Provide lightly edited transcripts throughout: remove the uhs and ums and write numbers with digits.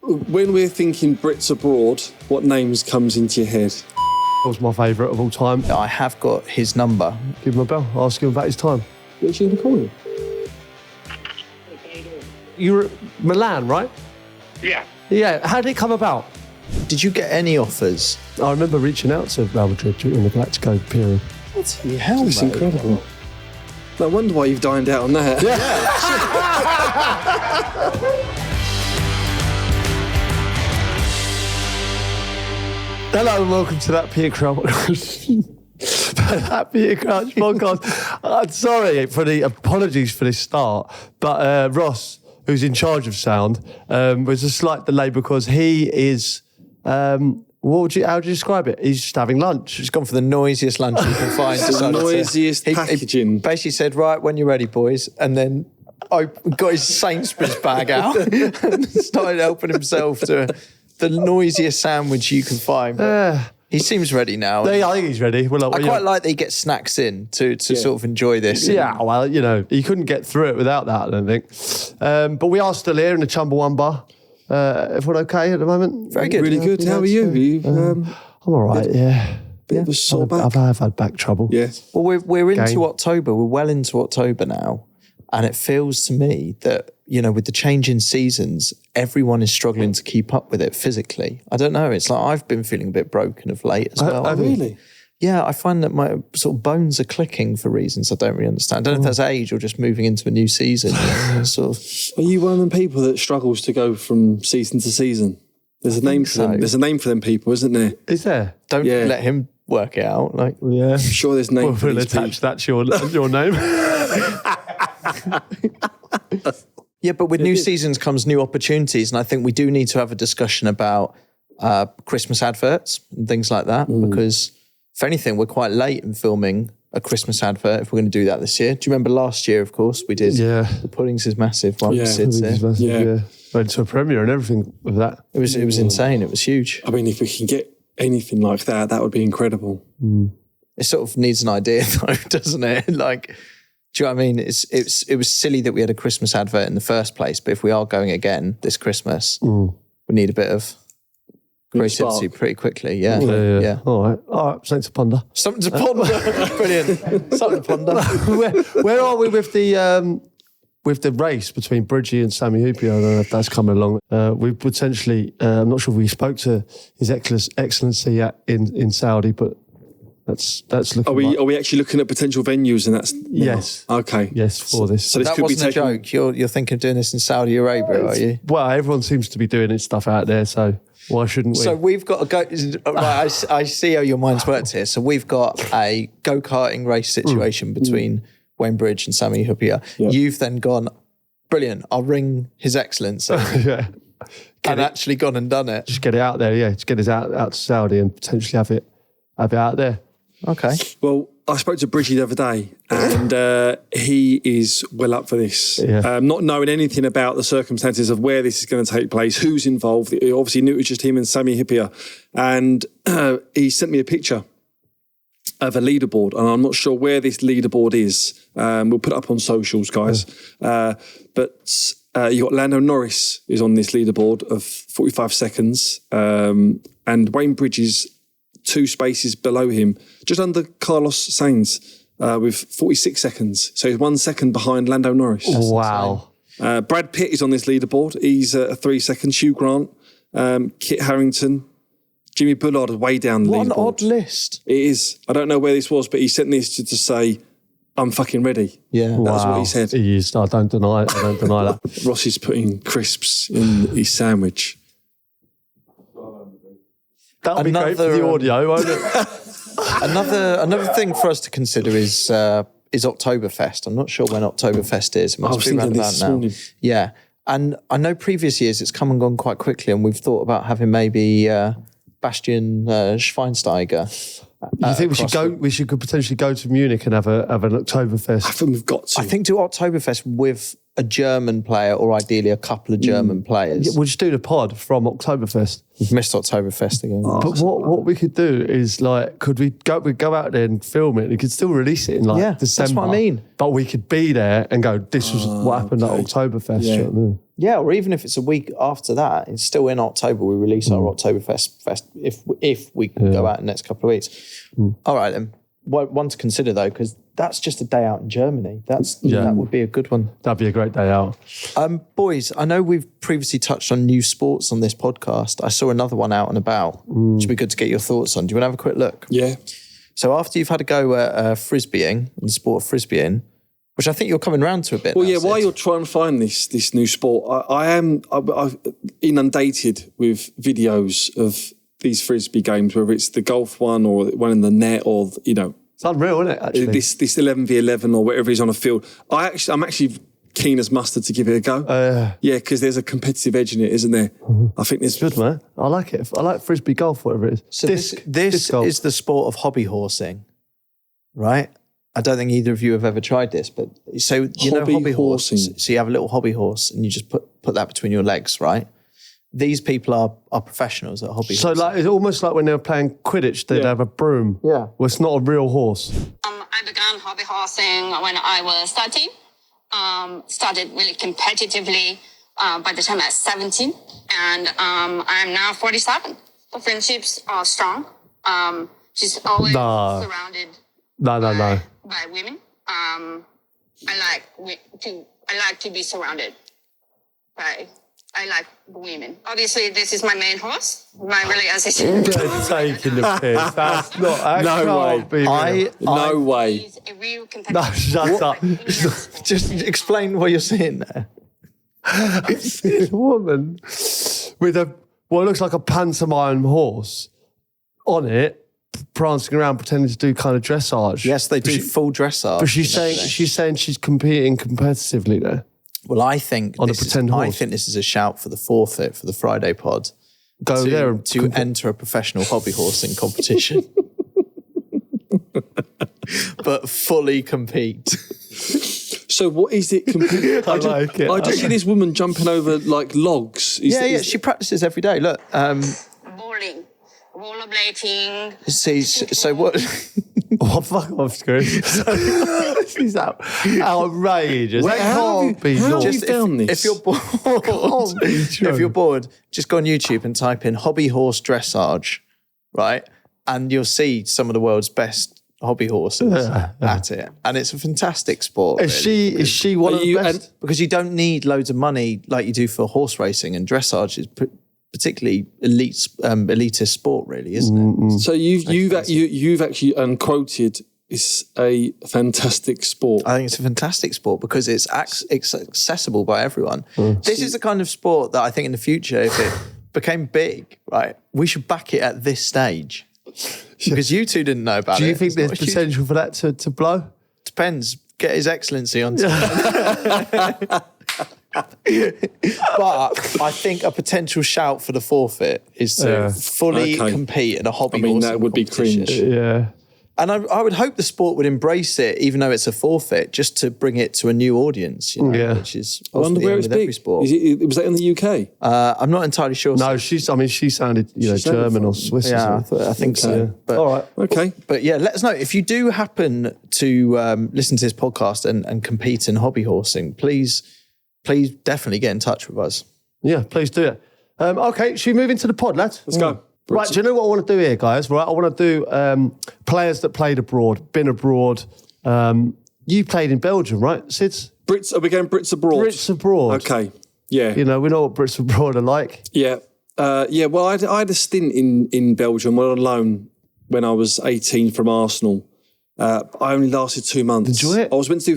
when we're thinking Brits abroad, what names comes into your head? Was my favourite of all time. I have got his number. Give him a bell, ask him about his time. What's you going to call him? You were at Milan, right? Yeah. Yeah, how did it come about? Did you get any offers? I remember reaching out to Real Madrid during the Galacticos period. What the hell, It's mate? incredible. No wonder why you've dined out on that. Hello and welcome to That Peter Crouch. That Peter Crouch podcast. I'm sorry for the apologies for this start, but Ross, who's in charge of sound, was a slight delay because he is. How would you describe it? He's just having lunch. He's gone for the noisiest lunch you can find. The noisiest packaging. He basically said, right, when you're ready, boys, and then got his Sainsbury's bag out and started helping himself to the noisiest sandwich you can find. He seems ready now. I think he's ready. Well, I quite like that he gets snacks in to sort of enjoy this. Yeah, well, you know, he couldn't get through it without that, I don't think. But we are still here in the Chumbawamba. Everyone okay at the moment? Very good. Really good. How are you? I'm all right, yeah. Bit of a sore back. I've had back trouble. Yeah. Well, we're into October. We're well into October now. And it feels to me that, you know, with the change in seasons, everyone is struggling to keep up with it physically. I don't know. It's like I've been feeling a bit broken of late as well. Really? Yeah, I find that my sort of bones are clicking for reasons I don't really understand. I don't know if that's age or just moving into a new season. Sort of. Are you one of them people that struggles to go from season to season? There's a name for them. There's a name for them people, isn't there? Is there? Don't let him work it out. Like, Yeah. I'm sure there's a name for We'll these attach people. that to your name. yeah, but with new seasons comes new opportunities. And I think we do need to have a discussion about Christmas adverts and things like that. Because if anything, we're quite late in filming a Christmas advert if we're going to do that this year. Do you remember last year, of course, we did The Puddings is Massive one with Sid's there. Yeah. Went to a premiere and everything with that. It was insane. It was huge. I mean, if we can get anything like that, that would be incredible. It sort of needs an idea though, doesn't it? Like, do you know what I mean? It was silly that we had a Christmas advert in the first place, but if we are going again this Christmas, we need a bit of creativity pretty quickly. Yeah. All right. Something to ponder. Something to ponder. Brilliant. Something to ponder. Where are we with the race between Bridgie and Sammy Hupia? I don't know if that's coming along. We potentially, I'm not sure if we spoke to His Excellency in Saudi, but that's looking. Are we actually looking at potential venues? And that's yes. Okay. Yes, for this. So this That could wasn't be taken. a joke. You're thinking of doing this in Saudi Arabia, are you? Well, everyone seems to be doing its stuff out there, so why shouldn't we? So we've got a go. Right, I see how your mind's worked here. So we've got a go-karting race situation between Wayne Bridge and Sammy Hupia. Yeah. You've then gone, brilliant. I'll ring His Excellency. yeah. And actually gone and done it. Just get it out there, yeah. Just get it out to Saudi and potentially have it out there. Okay. Well, I spoke to Bridgie the other day and he is well up for this. Yeah. Not knowing anything about the circumstances of where this is going to take place, who's involved. He obviously knew it was just him and Sammy Hupia. And he sent me a picture of a leaderboard, and I'm not sure where this leaderboard is. We'll put it up on socials, guys. But you got Lando Norris is on this leaderboard of 45 seconds, and Wayne Bridge is 2 spaces below him, just under Carlos Sainz with 46 seconds. So he's 1 second behind Lando Norris. Wow. Brad Pitt is on this leaderboard. He's 3 seconds. Hugh Grant, Kit Harington, Jimmy Bullard is way down the leaderboard. What an odd list. It is. I don't know where this was, but he sent this to say, I'm fucking ready. Yeah. That's what he said. He is. I don't deny it. I don't deny that. Ross is putting crisps in his sandwich. That'll be great for the audio, won't it? Another thing for us to consider is Oktoberfest. I'm not sure when Oktoberfest is. It must be around about now. Morning. Yeah. And I know previous years it's come and gone quite quickly, and we've thought about having maybe Bastian Schweinsteiger. You think we should potentially go to Munich and have an Oktoberfest? I think we've got to. I think do Oktoberfest with a German player or ideally a couple of German players. Yeah, we'll just do the pod from Oktoberfest. We've missed Oktoberfest again. But what we could do is we'd go out there and film it. We could still release it in December. That's what I mean. But we could be there and go, this was what happened at Oktoberfest. Yeah. You know what I mean? Yeah, or even if it's a week after that, it's still in October. We release our Oktoberfest if we can go out in the next couple of weeks. All right, then. One to consider, though, because that's just a day out in Germany. That would be a good one. That'd be a great day out. Boys, I know we've previously touched on new sports on this podcast. I saw another one out and about. Which would be good to get your thoughts on. Do you want to have a quick look? Yeah. So after you've had a go at frisbeeing, the sport of frisbeeing, which I think you're coming round to a bit. Well, now, while Sid. you're trying to find this new sport, I'm inundated with videos of these frisbee games, whether it's the golf one or one in the net, or It's unreal, isn't it? Actually, this 11v11 or whatever is on a field. I'm actually keen as mustard to give it a go. Yeah, because there's a competitive edge in it, isn't there? I think there's good, man. I like it. I like frisbee golf, whatever it is. So this is the sport of hobby horsing, right? I don't think either of you have ever tried this, but so you know hobby horsing. So you have a little hobby horse and you just put that between your legs, right? These people are professionals at hobby So horsing. like it's almost like when they were playing Quidditch, they'd have a broom. Yeah. Well, it's not a real horse. I began hobby horsing when I was 13. Started really competitively by the time I was 17. And I'm now 47. The friendships are strong. She's always surrounded No. by women. I like to be surrounded by women. Obviously, this is my main horse. My really assistant. Taking the piss. That's not. No way. No way. She's a real No, competitor. shut up. Just explain what you're seeing there. It's this woman with what looks like a pantomime horse on it, prancing around, pretending to do kind of dressage. Yes, they do full dressage. But she's saying she's competing competitively there. Well, I think On a pretend horse. I think this is a shout for the forfeit for the Friday pod. Go there and to enter a professional hobby horsing competition, but fully compete. So what is it? I like it. I just see this woman jumping over like logs. She practices every day. Look, Bowling, rollerblading. see, so what? Oh, fuck off, Screw. This is outrageous. Wait, how have you found this? If you're bored, Can't be true. if you're bored, just go on YouTube and type in hobby horse dressage, right? And you'll see some of the world's best hobby horses at it. And it's a fantastic sport. Is really, she one of the best? because you don't need loads of money like you do for horse racing, and dressage is particularly elitist sport, really, isn't it? So you've actually unquoted. It's a fantastic sport. I think it's a fantastic sport because it's accessible by everyone. This is the kind of sport that I think in the future, if it became big, right, we should back it at this stage. Because you two didn't know about it. Do you think It's not there's a huge- potential for that to blow? Depends. Get His Excellency on time. But I think a potential shout for the forfeit is to fully compete in a hobby horsing that would be competition. cringe. Yeah. And I would hope the sport would embrace it, even though it's a forfeit, just to bring it to a new audience, which is I wonder where it's with every big. sport. Was that in the UK? I'm not entirely sure. No, she sounded, German or Swiss. or Yeah, something. I think so. But, All right. Okay. But yeah, let us know. If you do happen to listen to this podcast and compete in hobby horsing, please definitely get in touch with us. Yeah, please do it. Okay, should we move into the pod, lads? Let's go. Right, do you know what I want to do here, guys? Right, I want to do players that played abroad, been abroad. You played in Belgium, right, Sids? Brits. Are we going Brits abroad? Brits abroad. Okay. Yeah. You know, we know what Brits abroad are like. Yeah. Well, I had a stint in Belgium. Went on loan when I was 18 from Arsenal. I only lasted 2 months. Enjoy it? I was meant to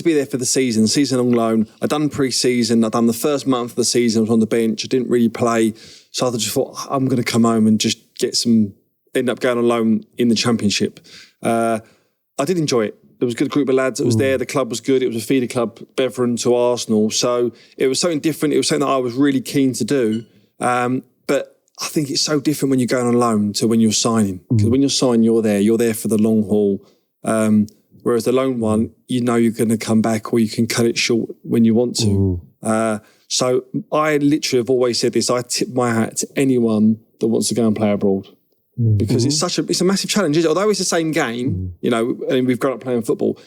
be there for the season-long loan. I'd done pre-season. I'd done the first month of the season. I was on the bench. I didn't really play. So I just thought, I'm going to come home and just end up going on loan in the Championship. I did enjoy it. There was a good group of lads that was there. The club was good. It was a feeder club, Beveren to Arsenal. So it was something different. It was something that I was really keen to do. But I think it's so different when you're going on loan to when you're signing. Because when you're signing, you're there for the long haul. Whereas the loan one, you know you're going to come back or you can cut it short when you want to. So I literally have always said this. I tip my hat to anyone that wants to go and play abroad. Because it's a massive challenge. Although it's the same game, and we've grown up playing football,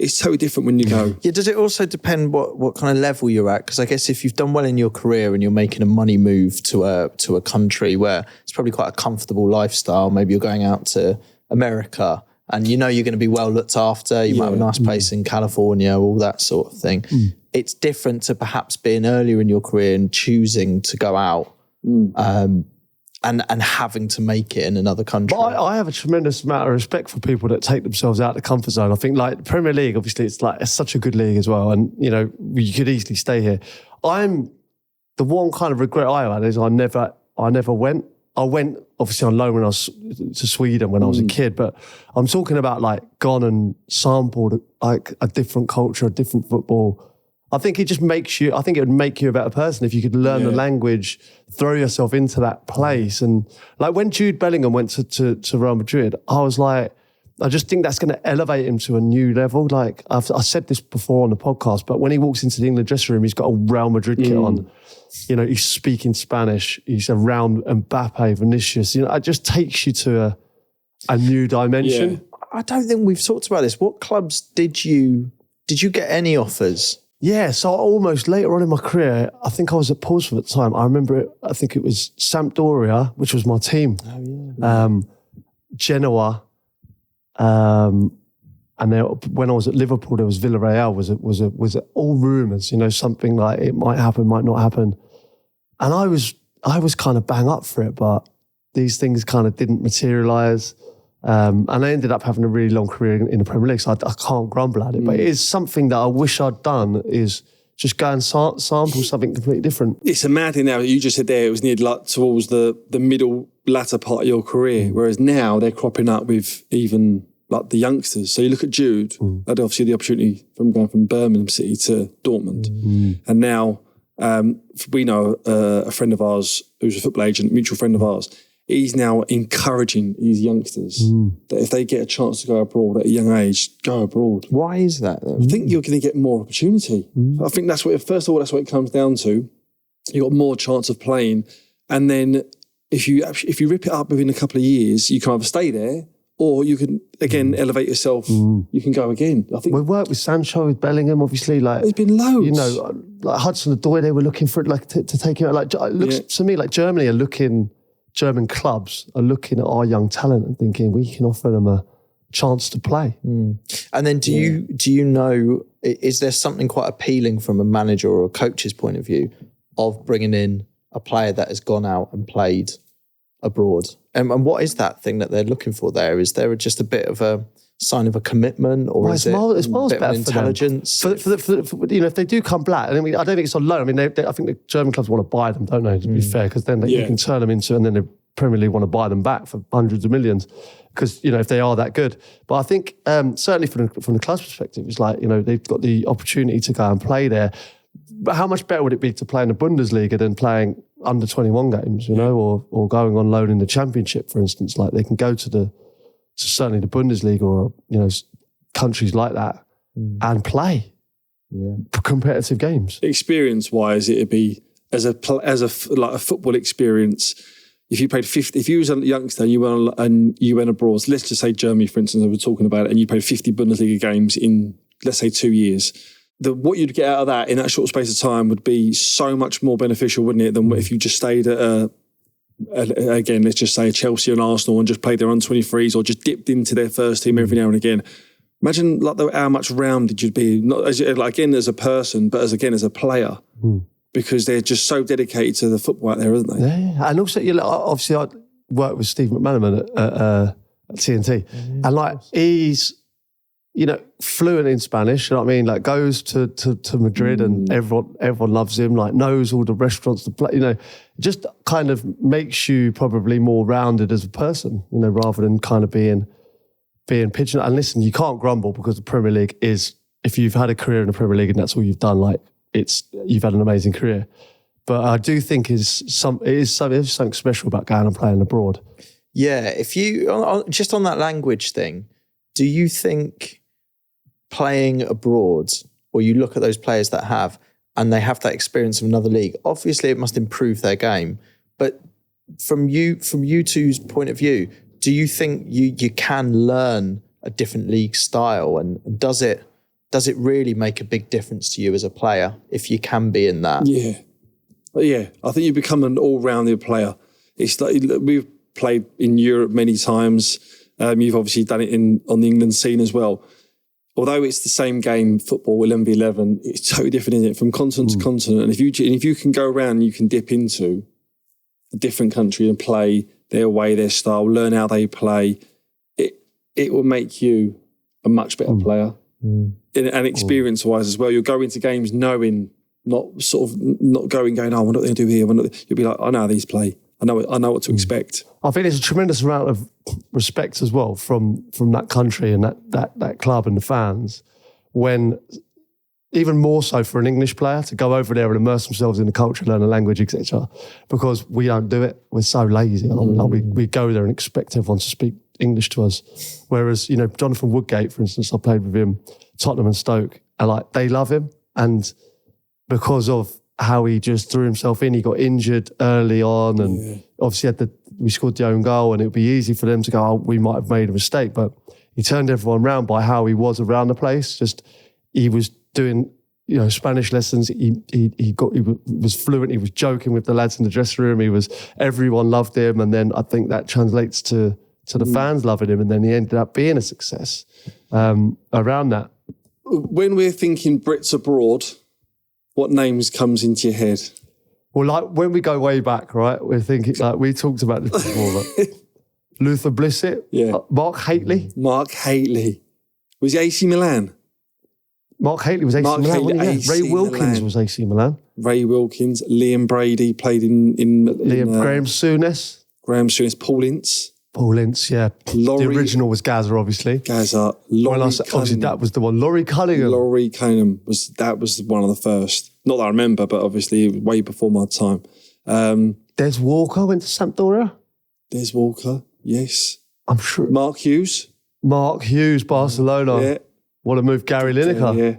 it's so different when you go. Yeah, does it also depend what kind of level you're at? Because I guess if you've done well in your career and you're making a money move to a country where it's probably quite a comfortable lifestyle, maybe you're going out to America and you know you're going to be well looked after, you might have a nice place in California, all that sort of thing. It's different to perhaps being earlier in your career and choosing to go out and having to make it in another country. But I have a tremendous amount of respect for people that take themselves out of the comfort zone. I think like the Premier League, obviously it's such a good league as well. And, you know, you could easily stay here. The one kind of regret I had is I never went. I went obviously on loan when I was to Sweden when I was a kid, but I'm talking about like gone and sampled like a different culture, a different football. I think it just makes you, I think it would make you a better person if you could learn the language, throw yourself into that place. And like when Jude Bellingham went to Real Madrid, I was like, I just think that's going to elevate him to a new level. Like I said this before on the podcast, but when he walks into the England dressing room, he's got a Real Madrid kit on. You know, he's speaking Spanish. He's around Mbappe, Vinicius. You know, it just takes you to a new dimension. Yeah. I don't think we've talked about this. What clubs did you get any offers? Yeah, so almost later on in my career, I think I was at Portsmouth at the time. I remember I think it was Sampdoria, which was my team. Oh, yeah. Genoa. And then when I was at Liverpool, there was Villarreal. Was it all rumours? You know, something like it might happen, might not happen. And I was kind of bang up for it, but these things kind of didn't materialise. And I ended up having a really long career in the Premier League, so I can't grumble at it. But it is something that I wish I'd done, is just go and sample something completely different. It's a mad thing now that you just said there, it was near like towards the middle, latter part of your career, whereas now they're cropping up with even like the youngsters. So you look at Jude, had obviously the opportunity from going from Birmingham City to Dortmund. And now we know a friend of ours who's a football agent, mutual friend of ours, he's now encouraging these youngsters that if they get a chance to go abroad at a young age, go abroad. Why is that then? I think you're going to get more opportunity. I think that's what, first of all, that's what it comes down to. You've got more chance of playing. And then if you rip it up within a couple of years, you can either stay there or you can, again, elevate yourself. You can go again. I think we worked with Sancho, with Bellingham, obviously. Like there's been loads. You know, like Hudson-Odoi, they were looking for it, like to take him out. Like it looks to me like German clubs are looking at our young talent and thinking we can offer them a chance to play. And then do you know, is there something quite appealing from a manager or a coach's point of view of bringing in a player that has gone out and played abroad? And what is that thing that they're looking for there? Is there just a bit of a sign of a commitment, or is it it's miles a bit better of intelligence? For you know, if they do come black, I mean, I don't think it's on loan. I mean, I think the German clubs want to buy them, don't they? To be fair, because then you can turn them into, and then the Premier League want to buy them back for hundreds of millions. Because, you know, if they are that good. But I think certainly from the club's perspective, it's like, you know, they've got the opportunity to go and play there. But how much better would it be to play in the Bundesliga than playing under 21 games, you know, or going on loan in the Championship, for instance? Like they can go to certainly the Bundesliga or, you know, countries like that and play competitive games. Experience-wise, it'd be as a football experience. If you played 50, if you was a youngster and you went abroad, let's just say Germany, for instance, I was talking about it, and you played 50 Bundesliga games in, let's say, 2 years, what you'd get out of that in that short space of time would be so much more beneficial, wouldn't it, than if you just stayed at again, let's just say Chelsea and Arsenal and just played their under-23s or just dipped into their first team every now and again. Imagine like how much rounded you'd be, not as again as a person, but as a player. Because they're just so dedicated to the football out there, aren't they? Yeah. And also, you know, obviously, I worked with Steve McManaman at TNT, and like he's, you know, fluent in Spanish. You know what I mean? Like goes to Madrid, and everyone loves him. Like knows all the restaurants to play. You know, just kind of makes you probably more rounded as a person. You know, rather than kind of being pigeonholed. And listen, you can't grumble because the Premier League is. If you've had a career in the Premier League and that's all you've done, like. You've had an amazing career, but I do think it is something special about going and playing abroad. Yeah, if you just on that language thing, do you think playing abroad, or you look at those players that have, and they have that experience of another league? Obviously, it must improve their game, but from you two's point of view, do you think you can learn a different league style, and does it does it really make a big difference to you as a player if you can be in that? Yeah. I think you become an all-rounded player. It's like we've played in Europe many times. You've obviously done it on the England scene as well. Although it's the same game, football, 11v11, it's totally different, isn't it? From continent to continent. And if you can go around and you can dip into a different country and play their way, their style, learn how they play, it will make you a much better player. And experience-wise as well. You'll go into games knowing, not going, oh, I wonder what they do here. You'll be like, I know how these play. I know what to expect. I think there's a tremendous amount of respect as well from that country and that club and the fans, when even more so for an English player to go over there and immerse themselves in the culture, learn the language, etc. Because we don't do it. We're so lazy. We go there and expect everyone to speak English to us. Whereas, Jonathan Woodgate, for instance, I played with him, Tottenham and Stoke, and they love him. And because of how he just threw himself in, he got injured early on, and obviously we scored the own goal, and it would be easy for them to go, oh, we might have made a mistake. But he turned everyone round by how he was around the place. He was doing, Spanish lessons. He was fluent. He was joking with the lads in the dressing room. Everyone loved him. And then I think that translates to the fans loving him. And then he ended up being a success around that. When we're thinking Brits abroad, what names comes into your head? Well, when we go way back, right, we're thinking, we talked about this before, but Luther Blissett, Mark Hateley. Was he AC Milan? Mark Hateley was AC Milan, wasn't he? AC Ray Wilkins Milan. Was AC Milan. Ray Wilkins, Liam Brady played in Graham Souness. Paul Ince. Paul Ince, yeah. Laurie, the original was Gaza, obviously. Gaza. Obviously, that was the one. Laurie Cunningham. was one of the first. Not that I remember, but obviously way before my time. Des Walker went to Sampdoria. Des Walker, yes. I'm sure. Mark Hughes, Barcelona. Yeah. Want to move Gary Lineker. Yeah.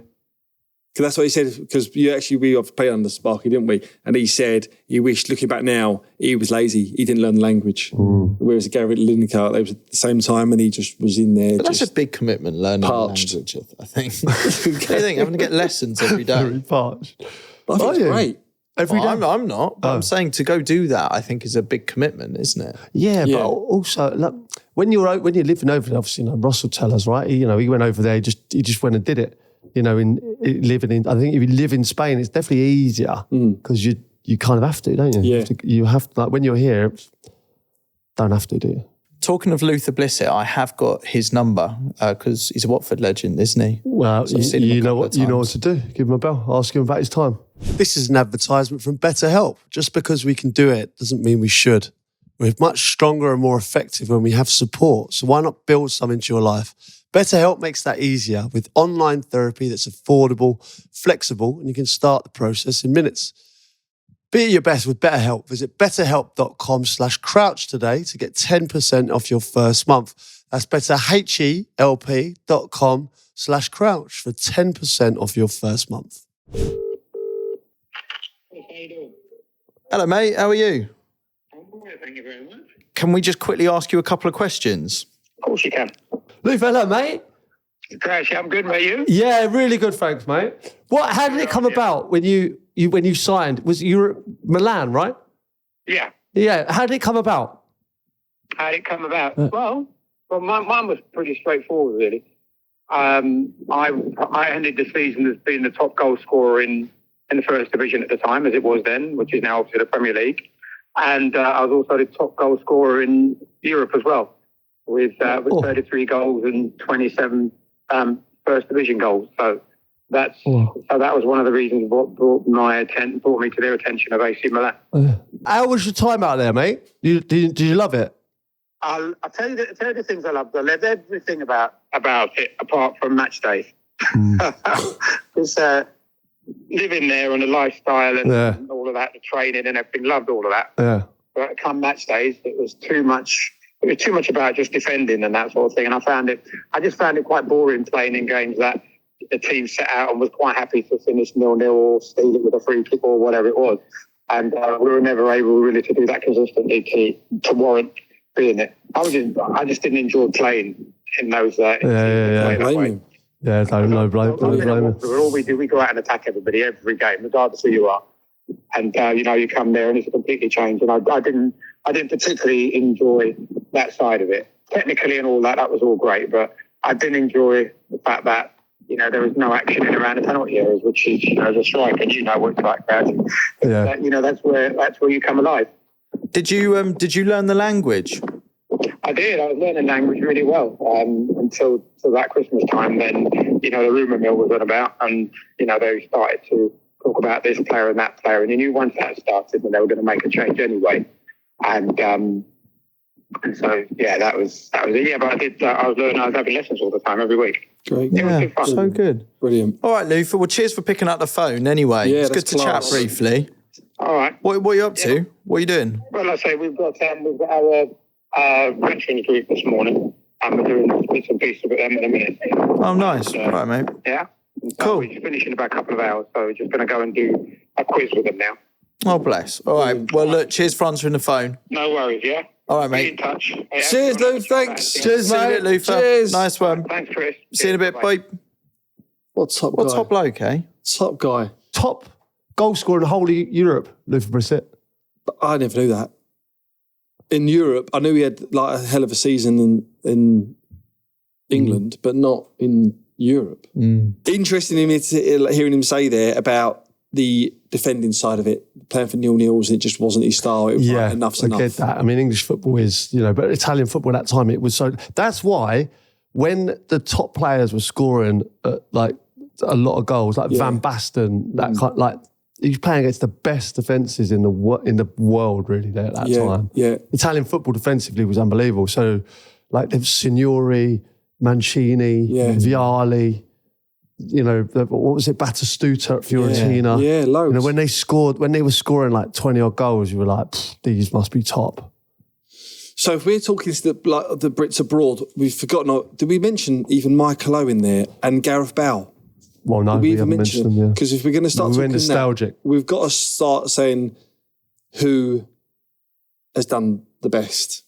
Because that's what he said, because we played under Sparky, didn't we? And he said he wished, looking back now, he was lazy. He didn't learn the language. Whereas Gary Lineker, they was at the same time, and he just was in there. But that's a big commitment, learning language, I think. What do you think? Having to get lessons every day. Very parched. But I think it's great. Every day? I'm not, but I'm saying to go do that, I think is a big commitment, isn't it? Yeah, but also, when you're living over there, obviously, Ross will tell us, right? He went over there, he just went and did it. I think if you live in Spain, it's definitely easier because you kind of have to, don't you? Yeah. You have to, when you're here, don't have to, do you? Talking of Luther Blissett, I have got his number because he's a Watford legend, isn't he? Well, you know what to do. Give him a bell. Ask him about his time. This is an advertisement from BetterHelp. Just because we can do it doesn't mean we should. We're much stronger and more effective when we have support. So why not build some into your life? BetterHelp makes that easier with online therapy that's affordable, flexible, and you can start the process in minutes. Be at your best with BetterHelp. Visit betterhelp.com/crouch today to get 10% off your first month. That's betterhelp.com/crouch for 10% off your first month. Hello, mate. How are you? I'm all right, thank you very much. Can we just quickly ask you a couple of questions? Of course you can. Luther, hello, mate. Crouchy, I'm good, mate. You? Yeah, really good, thanks, mate. How did it come about when you signed? You were at Milan, right? Yeah. Yeah. How did it come about? How did it come about? Well, mine was pretty straightforward, really. I ended the season as being the top goal scorer in the first division at the time, as it was then, which is now obviously the Premier League. And I was also the top goal scorer in Europe as well, with 33 goals and 27 first division goals. So that was one of the reasons what brought me to their attention of AC Milan. How was your time out there, mate? Did you love it? I'll tell you the things I loved. I loved everything about it, apart from match days. Because living there and the lifestyle and all of that, the training and everything, loved all of that. Yeah. But come match days, it was too much. It was too much about just defending and that sort of thing. And I just found it quite boring playing in games that the team set out and was quite happy to finish 0-0 or steal it with a free kick or whatever it was. And we were never able really to do that consistently to warrant being it. I just didn't enjoy playing in those. Yeah, no blame. All we do, we go out and attack everybody every game, regardless of who you are. And you come there and it's a completely changed. And I didn't particularly enjoy that side of it. Technically and all that was all great, but I didn't enjoy the fact that there was no action in around the penalty areas, which is as a striker, what it's like about it. Yeah. That's where you come alive. Did you learn the language? I did. I was learning language really well until that Christmas time. Then the rumour mill was on about, and they started to talk about this player and that player, and you knew once that started, that they were going to make a change anyway. And so that was it. Yeah, but I was having lessons all the time every week. Great. Yeah, so good. Brilliant. All right, Luther. Well, cheers for picking up the phone. Anyway, Yeah, it's good that's to class. chat briefly. All right. What are you up to? What are you doing? Well, I say we've got our veterans group this morning, and we're doing bits and pieces with them in a minute. Oh, nice. All right, mate. Yeah. So Cool. We're just finishing in about a couple of hours, so we're just going to go and do a quiz with them now. Oh, bless. All right. Well, look, cheers for answering the phone. No worries, yeah? All right, Be in mate. touch. Hey, Cheers, everyone, Lou. Thanks. Cheers, See you in a mate. bit, Luther. Cheers. Nice one. Thanks, Chris. See you in a bit. Bye. What top What guy? top bloke, eh? Top guy. Top goal scorer in the whole of Europe, Luther Blissett. I never knew that. In Europe, I knew he had like a hell of a season in England, but not in Europe. Interesting hearing him say there about the defending side of it, playing for 0-0s, and it just wasn't his style. It was like, enough's I enough. get that. I mean, English football is, but Italian football at that time, it was so... That's why when the top players were scoring like a lot of goals, like Van Basten, that kind, like he was playing against the best defences in the world, really, there at that time. Yeah. Italian football defensively was unbelievable. So, like, there was Signori, Mancini, Vialli, what was it, Batistuta at Fiorentina. Yeah, loads. When they were scoring like 20-odd goals, you were like, these must be top. So if we're talking to the Brits abroad, we've forgotten, did we mention even Michael Owen there and Gareth Bale? Well, no, we haven't mentioned them, yeah. Because if we're going to start We're talking nostalgic. now, we've got to start saying who has done the best.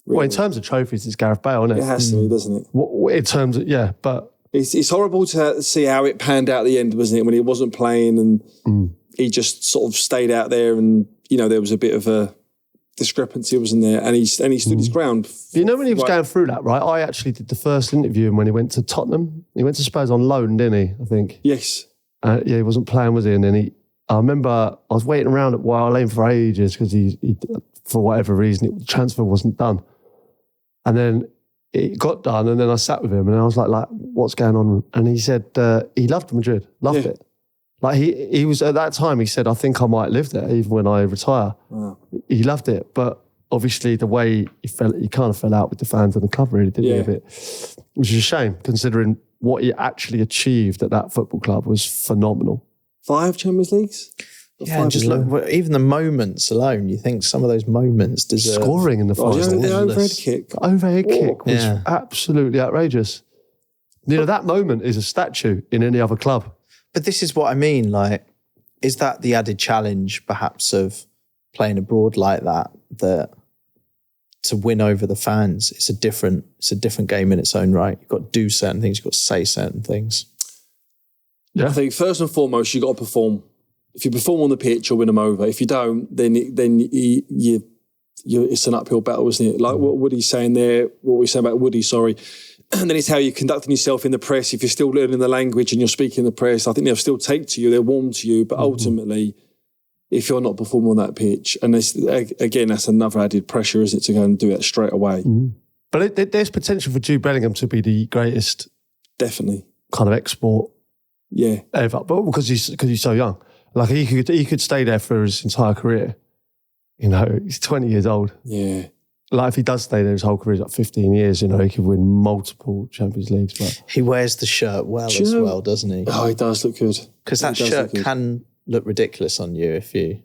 Really. Well, in terms of trophies, it's Gareth Bale, isn't it? It has to be, doesn't it? In terms of, but... It's horrible to see how it panned out at the end, wasn't it? When he wasn't playing and he just sort of stayed out there and, there was a bit of a discrepancy, wasn't there? And he stood his ground. When he was going through that, right, I actually did the first interview when he went to Tottenham. He went to Spurs on loan, didn't he, I think? Yes. He wasn't playing, was he? And then I remember I was waiting around at Wild Lane for ages because he, for whatever reason, the transfer wasn't done. And then it got done, and then I sat with him and I was like, what's going on? And he said he loved Madrid, loved it. Like he was, at that time, he said, I think I might live there even when I retire. Wow. He loved it, but obviously the way he kind of fell out with the fans and the club, really, didn't he, a bit? Which is a shame, considering what he actually achieved at that football club was phenomenal. 5 Champions Leagues? Yeah, just look, even the moments alone, you think some of those moments deserve... Scoring in the final. The overhead kick. The overhead kick was absolutely outrageous. That moment is a statue in any other club. But this is what I mean, like, is that the added challenge, perhaps, of playing abroad like that to win over the fans, it's a different game in its own right. You've got to do certain things, you've got to say certain things. Yeah. I think first and foremost, you've got to perform. If you perform on the pitch, you'll win them over. If you don't, then it's an uphill battle, isn't it? Like what Woody's saying there, what we say about Woody, sorry. And then it's how you're conducting yourself in the press. If you're still learning the language and you're speaking in the press, I think they'll still take to you, they'll warm to you. But ultimately, if you're not performing on that pitch, and again, that's another added pressure, isn't it, to go and do it straight away. But there's potential for Jude Bellingham to be the greatest, definitely, kind of export, ever. But because he's so young, like he could stay there for his entire career. He's 20 years old. Yeah. Like if he does stay there his whole career, like 15 years, he could win multiple Champions Leagues. But he wears the shirt as well, doesn't he? Oh, he does look good. Because that shirt can look ridiculous on you if you're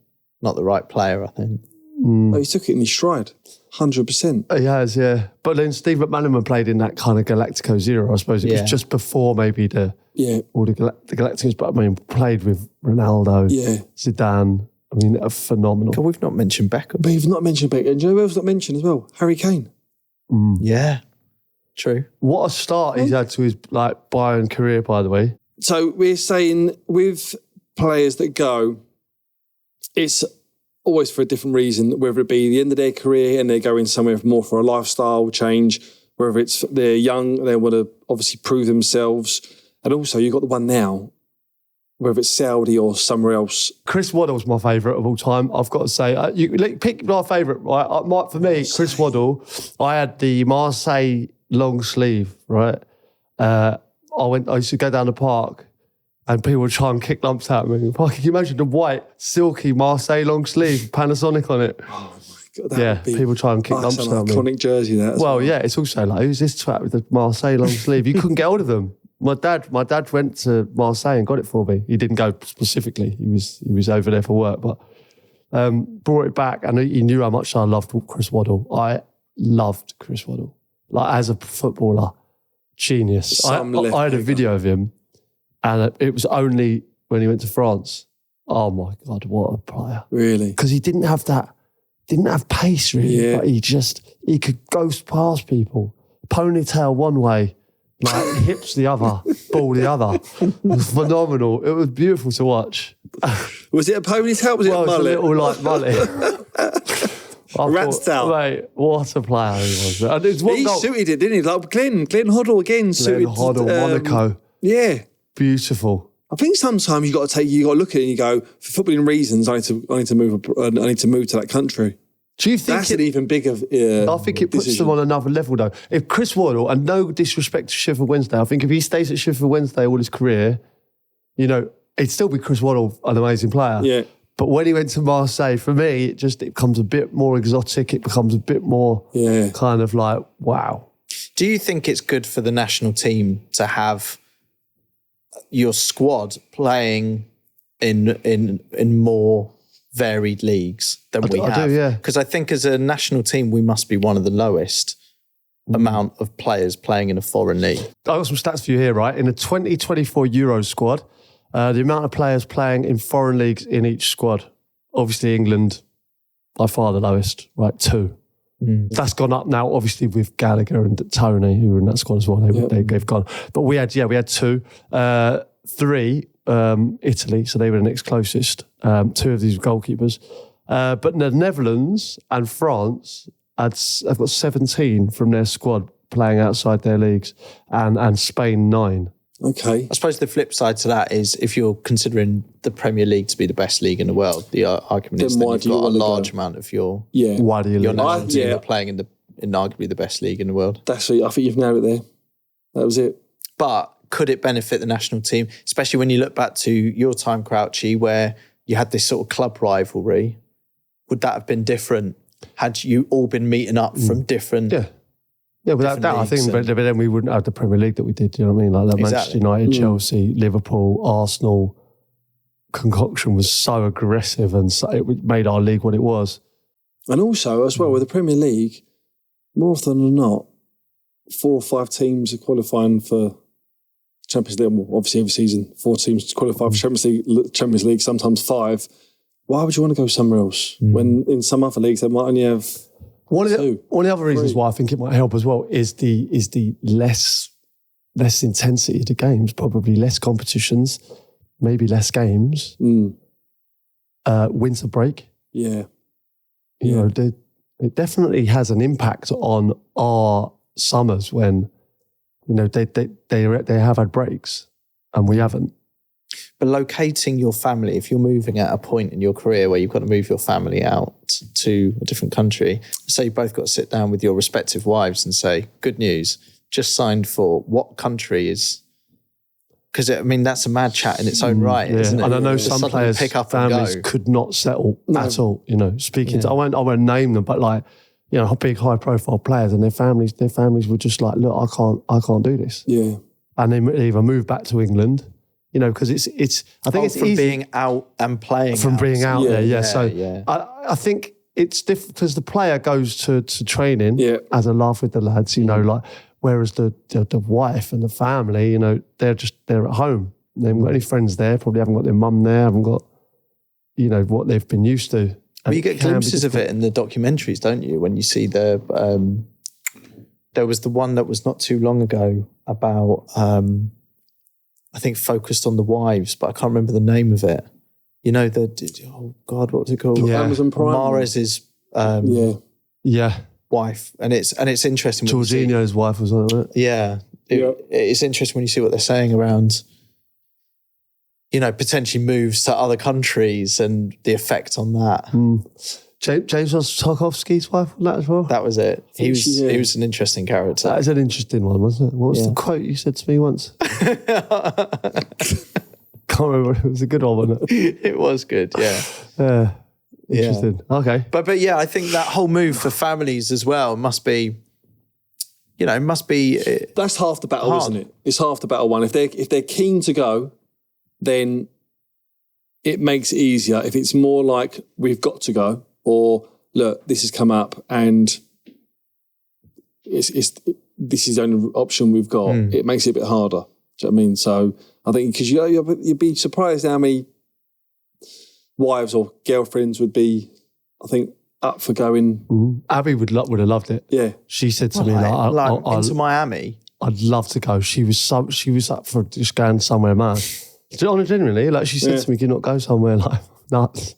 not the right player, I think. Oh, he took it in his stride, 100%. He has, yeah. But then Steve McManaman played in that kind of Galacticos era. I suppose it was just before maybe all the Galacticos, but I mean, played with Ronaldo, Zidane. I mean, phenomenal. God, we've not mentioned Beckham. But you've not mentioned Beckham. And you know who else not mentioned as well? Harry Kane. Yeah. True. What a start he's had to his Bayern career, by the way. So we're saying with players that go, it's always for a different reason, whether it be the end of their career and they're going somewhere more for a lifestyle change, whether it's they're young, they want to obviously prove themselves. And also you've got the one now, whether it's Saudi or somewhere else. Chris Waddle's my favourite of all time. I've got to say, pick my favourite, right? For me, Chris Waddle, I had the Marseille long sleeve, right? I used to go down the park and people would try and kick lumps out of me. Can you imagine the white, silky Marseille long sleeve, Panasonic on it? Oh my God, people try and kick lumps out of me. Iconic jersey, that. Well, yeah, it's also like, who's this twat with the Marseille long sleeve? You couldn't get hold of them. My dad went to Marseille and got it for me. He didn't go specifically. He was over there for work, but brought it back, and he knew how much I loved Chris Waddle. I loved Chris Waddle. As a footballer, genius. I had a video of him, and it was only when he went to France. Oh my God, what a player. Really? Because he didn't have pace really, but he could ghost past people. Ponytail one way, hips the other, ball the other. It was phenomenal. It was beautiful to watch. Was it a ponytail? Was it a mullet? It was a little mullet. Rat's tail. Mate, what a player he was. And he suited it, didn't he? Like Glenn Hoddle again suited. Glenn Hoddle, Monaco. Yeah. Beautiful. I think sometimes you got to look at it and you go, for footballing reasons, I need to move to that country. Do you think that's an even bigger I think it puts them on another level though. If Chris Waddle, and no disrespect to Sheffield Wednesday, I think if he stays at Sheffield Wednesday all his career, it'd still be Chris Waddle, an amazing player. Yeah. But when he went to Marseille, for me, it becomes a bit more exotic. It becomes a bit more kind of like, wow. Do you think it's good for the national team to have your squad playing in more varied leagues than we have? I do, yeah. Because I think as a national team, we must be one of the lowest amount of players playing in a foreign league. I've got some stats for you here, right? In the 2024 Euros squad, the amount of players playing in foreign leagues in each squad, obviously England, by far the lowest, right? 2. That's gone up now, obviously, with Gallagher and Tony, who were in that squad as well. They've gone. But we had 2. 3, Italy, so they were the next closest. 2 of these goalkeepers. But the Netherlands and France have got 17 from their squad playing outside their leagues, and Spain 9. Okay. I suppose the flip side to that is if you're considering the Premier League to be the best league in the world, the argument is that you've got a large amount of your why do you national team are playing in arguably the best league in the world. That's it. I think you've nailed it there. That was it. But could it benefit the national team, especially when you look back to your time, Crouchy, where you had this sort of club rivalry? Would that have been different had you all been meeting up from different... Yeah, without that, I think but then we wouldn't have the Premier League that we did. Do you know what I mean? Like that Manchester United, Chelsea, Liverpool, Arsenal concoction was so aggressive, and it made our league what it was. And also, as well, with the Premier League, more often than not, 4 or 5 teams are qualifying for Champions League. Well, obviously, every season, 4 teams qualify for Champions League, sometimes 5. Why would you want to go somewhere else when in some other leagues they might only have... One of the other reasons why I think it might help as well is the less intensity of the games, probably less competitions, maybe less games. Winter break. Yeah. You know, it definitely has an impact on our summers when, they have had breaks and we haven't. But locating your family, if you're moving at a point in your career where you've got to move your family out to a different country, say you both got to sit down with your respective wives and say, good news, just signed for what country is... Because, that's a mad chat in its own right, isn't it? And I know some players' families could not settle at all, speaking to... I won't name them, but big high-profile players and their families were just like, look, I can't do this. Yeah. And they either move back to England... because it's. I think it's from easy being out and playing. From being out there, yeah. So yeah. I think it's different because the player goes to training as a laugh with the lads, whereas the wife and the family, they're at home. They haven't got any friends there. Probably haven't got their mum there. Haven't got, what they've been used to. Well, you get glimpses of it in the documentaries, don't you? When you see the there was the one that was not too long ago about, I think focused on the wives, but I can't remember the name of it. You know, oh God, what was it called? Yeah. Amazon Prime. Mahrez's wife. And it's interesting. Jorginho's wife was on it. Yeah. It's interesting when you see what they're saying around, you know, potentially moves to other countries and the effect on that. James Tarkovsky's wife on that as well? That was it. He was an interesting character. That is an interesting one, wasn't it? What was the quote you said to me once? Can't remember. It was a good one, wasn't it? It was good, yeah. Interesting. Yeah. Okay. But yeah, I think that whole move for families as well must be, you know, that's half the battle, isn't it? It's half the battle one. If they're keen to go, then it makes it easier. If it's more like we've got to go, or look, this has come up and this is the only option we've got, it makes it a bit harder. Do you know what I mean? So I think because you'd be surprised how many wives or girlfriends would be, I think, up for going. Abby would have loved it. Yeah, she said to me, into Miami. I'd love to go. She was up for just going somewhere mad. Genuinely, like she said to me, "Can you not go somewhere like nuts?"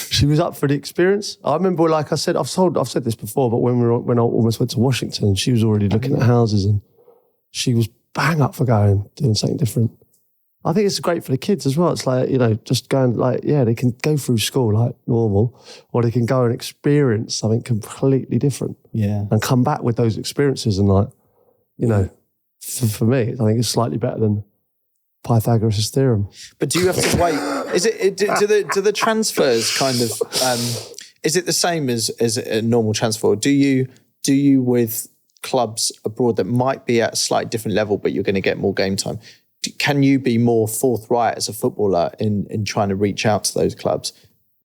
She was up for the experience. I remember, like I said, I've said this before, but when I almost went to Washington, she was already looking at houses, and she was bang up for going, doing something different. I think it's great for the kids as well. It's like, you know, just going like, they can go through school like normal, or they can go and experience something completely different. Yeah. And come back with those experiences and like, you know, for me, I think it's slightly better than Pythagoras' theorem. But do you have to wait? Do the transfers kind of, is it the same as a normal transfer? Or do you with clubs abroad that might be at a slightly different level, but you're going to get more game time? Can you be more forthright as a footballer in trying to reach out to those clubs?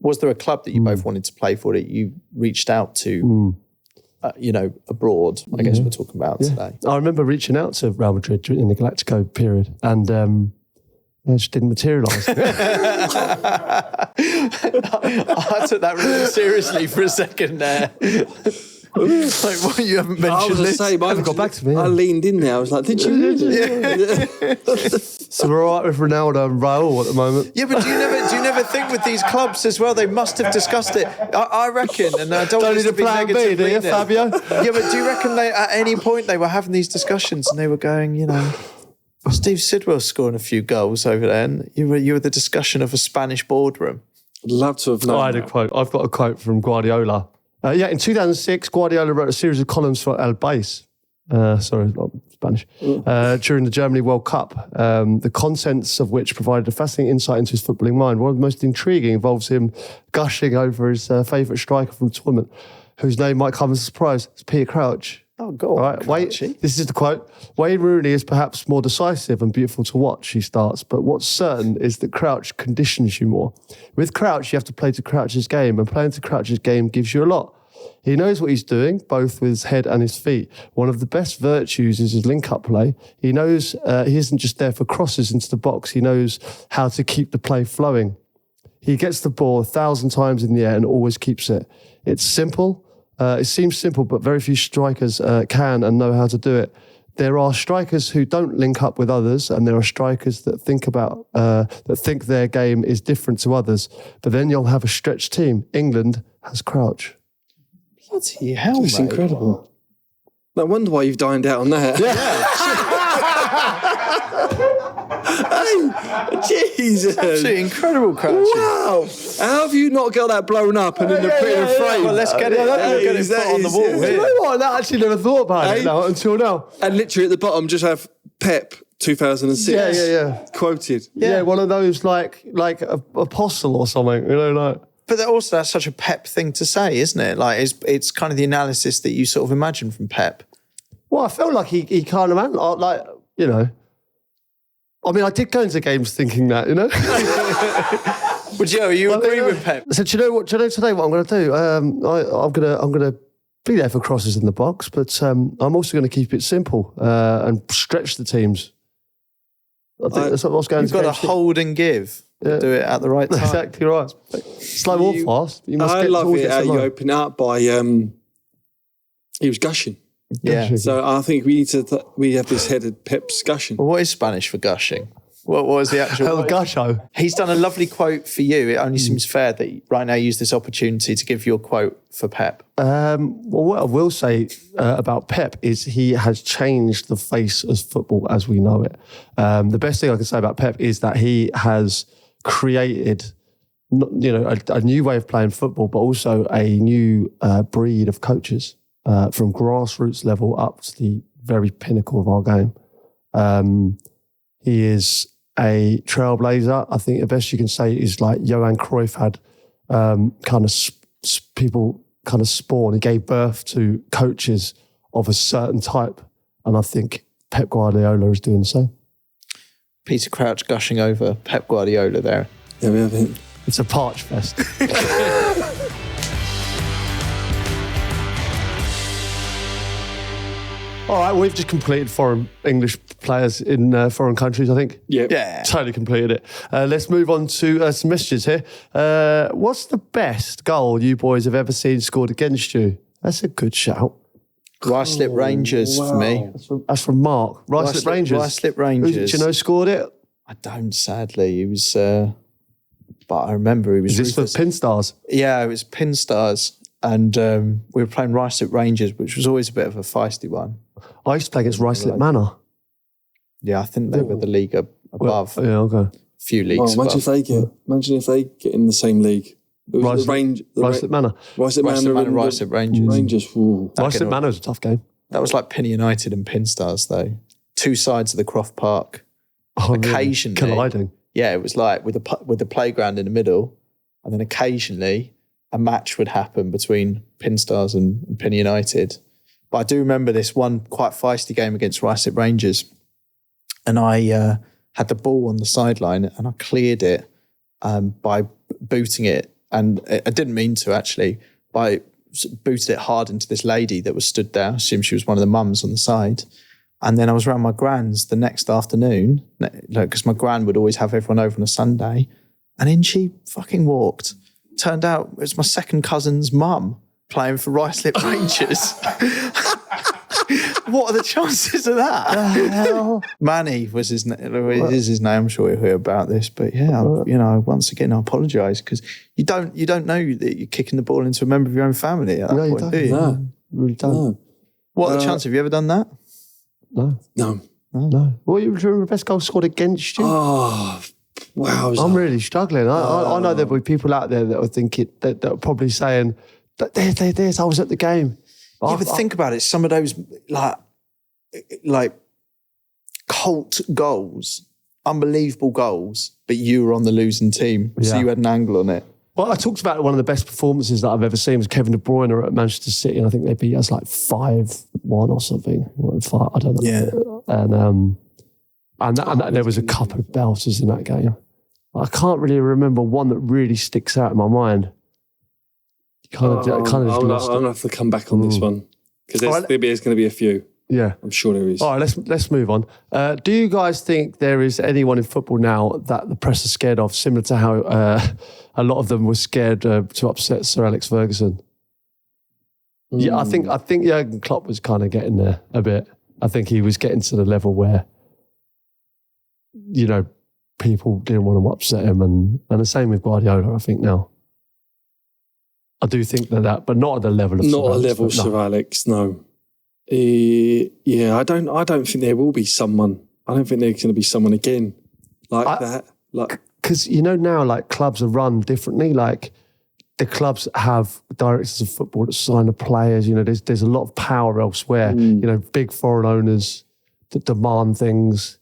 Was there a club that you both wanted to play for that you reached out to, you know, abroad? I guess we're talking about today. I remember reaching out to Real Madrid in the Galactico period, and it just didn't materialise. I took that really seriously for a second there. Like, what, you haven't mentioned this? Haven't got back to me. I leaned in there. I was like, did you? So we're all right with Ronaldo and Raul at the moment. Yeah, but do you never think with these clubs as well, they must have discussed it. I reckon, and I don't want this to be negative, do you, Fabio? Yeah, but do you reckon at any point they were having these discussions and they were going, you know, Steve Sidwell's scoring a few goals over there, and you were the discussion of a Spanish boardroom. I'd love to have known. I had a quote. I've got a quote from Guardiola. In 2006, Guardiola wrote a series of columns for El País. Sorry, not Spanish. During the Germany World Cup, the contents of which provided a fascinating insight into his footballing mind. One of the most intriguing involves him gushing over his favourite striker from the tournament, whose name might come as a surprise. It's Peter Crouch. Oh, God. Right, this is the quote. Wayne Rooney is perhaps more decisive and beautiful to watch, he starts, but what's certain is that Crouch conditions you more. With Crouch, you have to play to Crouch's game, and playing to Crouch's game gives you a lot. He knows what he's doing, both with his head and his feet. One of the best virtues is his link-up play. He knows he isn't just there for crosses into the box. He knows how to keep the play flowing. He gets the ball 1,000 times in the air and always keeps it. It's simple. It seems simple, but very few strikers can and know how to do it. There are strikers who don't link up with others, and there are strikers that think their game is different to others. But then you'll have a stretched team. England has Crouch. Bloody hell, It's incredible. No wonder why you've dined out on that. Hey, Jesus. Absolutely incredible, Crouchy. Wow. How have you not got that blown up and in the frame? Well, let's get it put on the wall. You know what? I actually never thought about it until now. And literally at the bottom, just have Pep 2006. Yeah. Quoted. Yeah, one of those like apostle or something, you know, like. But also, that's such a Pep thing to say, isn't it? Like, it's kind of the analysis that you sort of imagine from Pep. Well, I felt like he kind of, like, you know. I mean, I did go into games thinking that, you know. But Joe, you agree with Pep? I said, do you know today what I'm going to do? I'm going to be there for crosses in the box, but I'm also going to keep it simple and stretch the teams. I think that's what's going to. You've got to hold and give. Yeah. Do it at the right time. Exactly right. Slow or fast. I love it how you open up by he was gushing. Yeah. So I think we need to we have this headed Pep's gushing. Well, what is Spanish for gushing? What was the actual? El Gusho. He's done a lovely quote for you. It only seems fair that right now you use this opportunity to give your quote for Pep. Well, what I will say about Pep is he has changed the face of football as we know it. The best thing I can say about Pep is that he has created, a new way of playing football, but also a new breed of coaches from grassroots level up to the very pinnacle of our game. He is a trailblazer. I think the best you can say is like Johan Cruyff had people kind of spawn. He gave birth to coaches of a certain type. And I think Pep Guardiola is doing the same. Peter Crouch gushing over Pep Guardiola there. Yeah, we have him. It's a parch fest. All right, we've just completed foreign English players in foreign countries, I think. Yeah. Totally completed it. Let's move on to some messages here. What's the best goal you boys have ever seen scored against you? That's a good shout. Ruislip Rangers for me. That's from Mark. Ruislip Rangers. Ruislip Rangers. Do you know who scored it? I don't, sadly. He was, but I remember he was. Is this for Pin Stars? Yeah, it was Pin Stars. And we were playing Ruislip Rangers, which was always a bit of a feisty one. I used to play against Ruislip Manor. Yeah, I think they were the league above. Yeah, okay. A few leagues Imagine above. if they get in the same league. Ruislip Manor. Ruislip Manor and Ruislip Rangers. Rangers. Ruislip Manor was a tough game. That was like Pin United and Pin Stars, though. Two sides of the Croft Park. Occasionally. Really? Colliding. Yeah, it was like with the playground in the middle, and then occasionally a match would happen between Pin Stars and Pin United. But I do remember this one quite feisty game against Ruislip Rangers, and I had the ball on the sideline and I cleared it by booting it, and I didn't mean to actually, but I booted it hard into this lady that was stood there. I assume she was one of the mums on the side. And then I was around my gran's the next afternoon, because my gran would always have everyone over on a Sunday, and in she fucking walked. Turned out it was my second cousin's mum playing for Ruislip Rangers. What are the chances of that? Manny was his name. Is his name. I'm sure you'll hear about this, but yeah, once again, I apologise because you don't know that you're kicking the ball into a member of your own family at that point, don't. do you? No, you really don't. No. What are the chances? Have you ever done that? No. No. What are you remember the best goal scored against you? Oh, wow. I'm really struggling. I know there'll be people out there that are thinking that are probably saying there's I was at the game. Yeah, but think about it. Some of those like cult goals, unbelievable goals, but you were on the losing team, so you had an angle on it. Well, I talked about one of the best performances that I've ever seen was Kevin De Bruyne at Manchester City, and I think they beat us like 5-1 or something. I don't know. Yeah. And there was a couple of belters in that game. I can't really remember one that really sticks out in my mind. I'm going to have to come back on this one because there's going to be a few. Yeah. I'm sure there is. All right, let's move on. Do you guys think there is anyone in football now that the press are scared of, similar to how a lot of them were scared to upset Sir Alex Ferguson? Yeah, I think Jurgen Klopp was kind of getting there a bit. I think he was getting to the level where, people didn't want to upset him, and the same with Guardiola, I think now. I do think that, but not at the level of Sir Alex. Sir Alex, no. Yeah, I don't think there will be someone. I don't think there's going to be someone again like that. Because now, like clubs are run differently. Like the clubs have directors of football that sign the players. There's a lot of power elsewhere. Big foreign owners that demand things.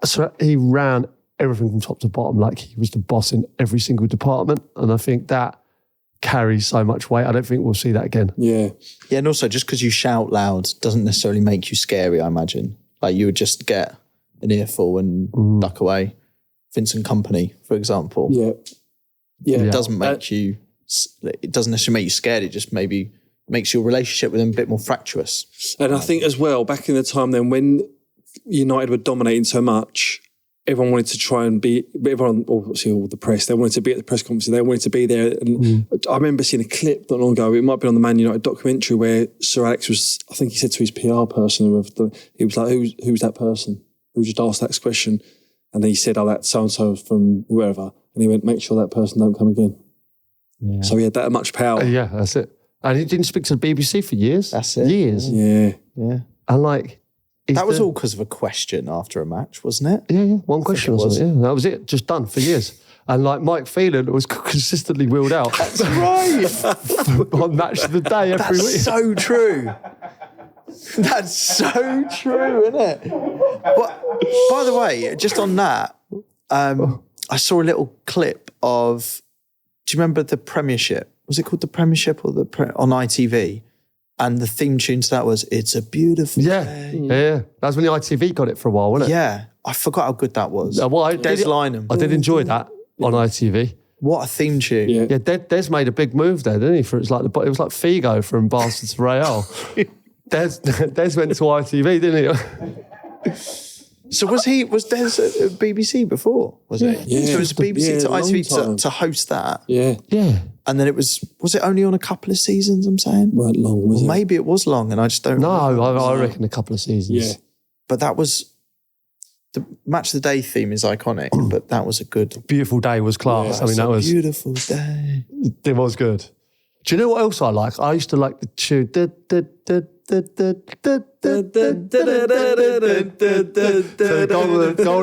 So he ran everything from top to bottom, like he was the boss in every single department, and I think that carries so much weight. I don't think we'll see that again. Yeah. Yeah, and also just because you shout loud doesn't necessarily make you scary, I imagine. Like you would just get an earful and duck away. Vincent Kompany, for example. Yeah. It doesn't make you, it doesn't necessarily make you scared. It just maybe makes your relationship with them a bit more fractious. And I think as well, back in the time then when United were dominating so much, everyone wanted to try and be, everyone, obviously all the press, they wanted to be at the press conference, they wanted to be there. And I remember seeing a clip not long ago, it might be on the Man United documentary, where Sir Alex was, I think he said to his PR person, he was like, who's that person? Who just asked that question? And then he said, oh, that's so-and-so from wherever. And he went, make sure that person don't come again. Yeah. So he had that much power. Yeah, that's it. And he didn't speak to the BBC for years. That's it. Years. Yeah. And like... That was all because of a question after a match, wasn't it? Yeah. One question or something. Yeah, that was it. Just done for years. And like Mike Phelan was consistently wheeled out. That's right. On Match of the Day every week. That's so true. That's so true, isn't it? But by the way, just on that, I saw a little clip of, do you remember the Premiership? Was it called the Premiership or on ITV? And the theme tune to that was, It's a Beautiful Day. Yeah. That was when the ITV got it for a while, wasn't it? Yeah. I forgot how good that was. Des Lynam. I did enjoy that on ITV. What a theme tune. Yeah, Des made a big move there, didn't he? It was like Figo from Barca to Real. Des went to ITV, didn't he? So was Des at BBC before? Was it? Yeah. So it was BBC to a long ITV time. to host that. Yeah. Yeah. And then was it only on a couple of seasons, I'm saying? Weren't long, was it? Maybe it was long and I just don't No, remember. I reckon a couple of seasons. Yeah. But that was, the Match of the Day theme is iconic, but that was a good... Beautiful Day was class. I mean, that was... Beautiful day. It was good. Do you know what else I like? I used to like the tune... Goal